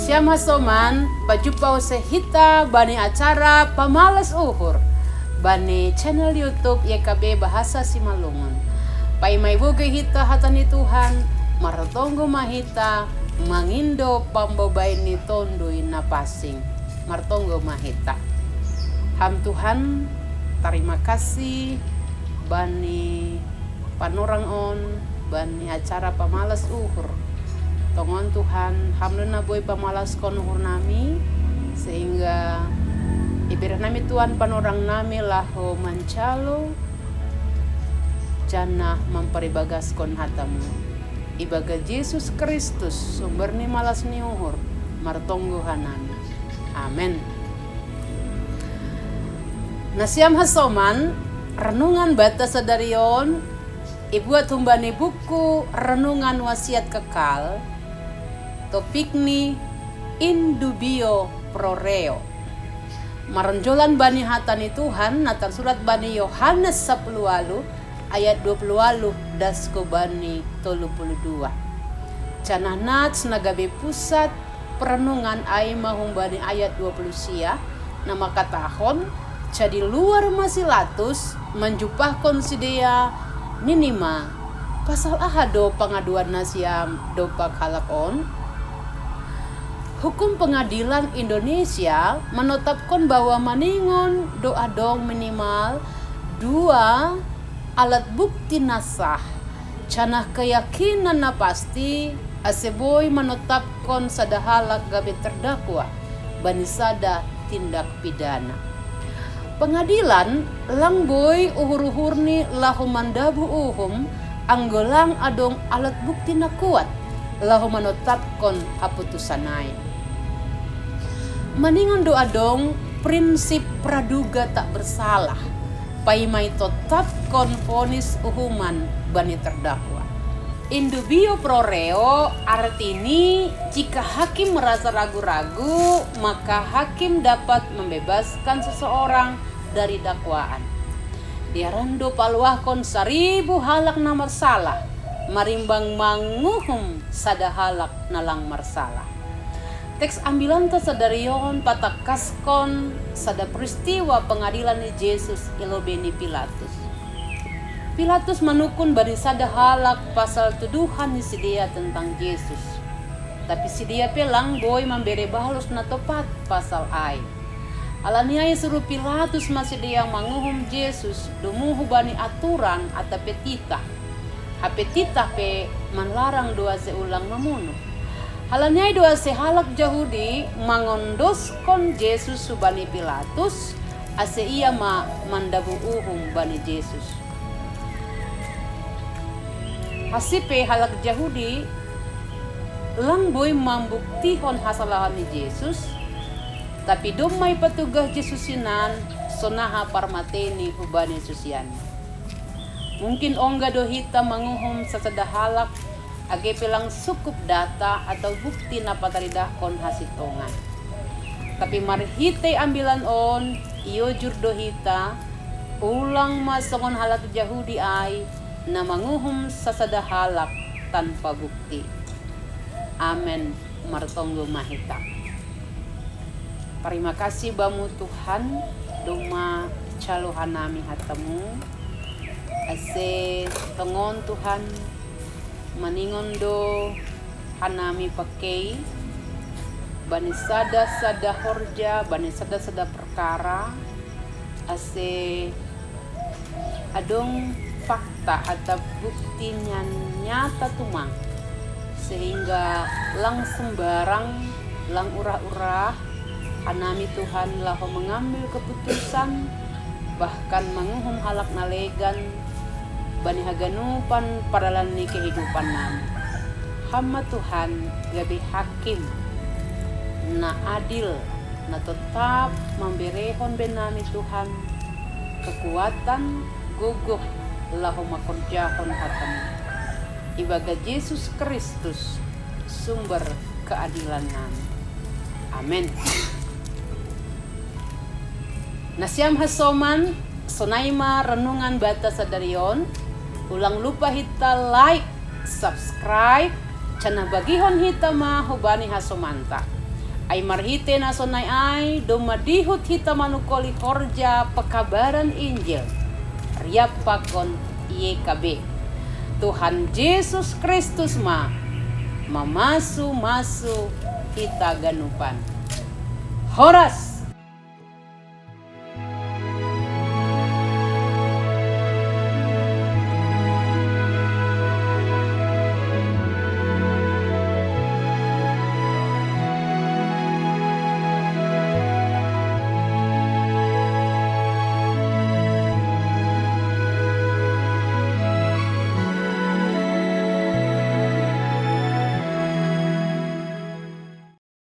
Nasiam hasoman pajupau sehita bani acara pamalas uhur bani channel YouTube YKB Bahasa Simalungun. Pai may buge hita hatani Tuhan martonggo mahita mangindo pambabay ni tondoy na pasing martonggo mahita. Ham Tuhan terima kasih bani panorang on bani acara pamalas uhur. Tongon Tuhan, hamdun na boy pamalas kon uhur nami sehingga ibirah nami Tuhan panorang nami laho mancalo jana mamparibagas kon hatamu. Ibaga Yesus Kristus sumber ni malas ni uhur martonggo hanami. Amen. Nasiam hasoman renungan bata sadarion ibuat humbani buku renungan wasiat kekal. Topik ni indubio pro reo. Marenjolan bani hatani Tuhan natan surat bani Yohanes 10 ayat 20 dasko bani 32. Canah nats nagabe pusat perenungan ay mahumbani ayat 20 sia nama katahon jadi luar masilatus menjupahkon sidea minima pasal ahado pengaduan nasiam dopak halakon. Hukum Pengadilan Indonesia menetapkan bahwa maningon doa dong minimal 2 alat bukti nasah. Canah keyakinan na pasti aseboy menetapkan sadahalak gabe terdakwa banisada tindak pidana. Pengadilan langboy uhur-uhurni lahu mandabu uhum anggolang adong alat bukti na kuat lahu menetapkan haputusanay. Maningon doa dong prinsip praduga tak bersalah pai may tetap konfonis uhuman bani terdakwa. Indubio pro reo artini jika hakim merasa ragu-ragu maka hakim dapat membebaskan seseorang dari dakwaan. Diarando paluahkon 1000 halak na marsalah marimbang manguhum sada halak nalang marsalah. Teks ambilan tasadarion patakaskon sada peristiwa pengadilan ni Yesus ilobeni Pilatus. Pilatus manukun bani sada halak pasal tuduhan ni sidia tentang Yesus. Tapi sidia pelang boy memberi bahalus na topat pasal ay. Alaniay suruh Pilatus masih dia manguhum Yesus dumuhu bani aturan atau petita. Hapetita pe manlarang doa seulang memunuh. Halanyai doa sehalak Yahudi mangondoskon Yesus subani Pilatus ase ia mandabu uhum bani Yesus. Hasipe halak Yahudi langboy mambuktihon hasalahan ni Yesus tapi domay patugah Yesusinan sonaha parmateni hubani susian. Mungkin ongga dohita manguhum sa sadahalak age pelang sukup data atau bukti na pataridahkon hasitongan. Tapi marhite ambilan on iyo jurdohita ulang masongon halak Yahudi ay na manguhum sa sadahalak tanpa bukti. Amen martonggo mahita. Terima kasih bamu Tuhan duma caluhan nami hatamu ase tongon Tuhan maningon do hanami pakai banisada sada horja banisada sada perkara ase adong fakta atau buktinya nyata tumang sehingga lang sembarang lang urah-urah hanami Tuhan lahu mengambil keputusan bahkan menguhum halak nalegan bani haganupan paralan ni kehidupan namin. Hamba Tuhan gabi hakim na adil na tetap memberehon benami Tuhan kekuatan guguh lahu makorjahon hatamu. Ibaga Yesus Kristus sumber keadilan namin. Amin. Nasiam hasoman sonaima renungan bata sadarion. Ulang lupa hita like, subscribe, cana bagihon hita ma hubani hasomanta. Ay marhite na sonay ay dumadihot hita manukoli horja pekabaran Injil. Riap pakon iye kabe. Tuhan Yesus Kristus mamasu-masu hita ganupan. Horas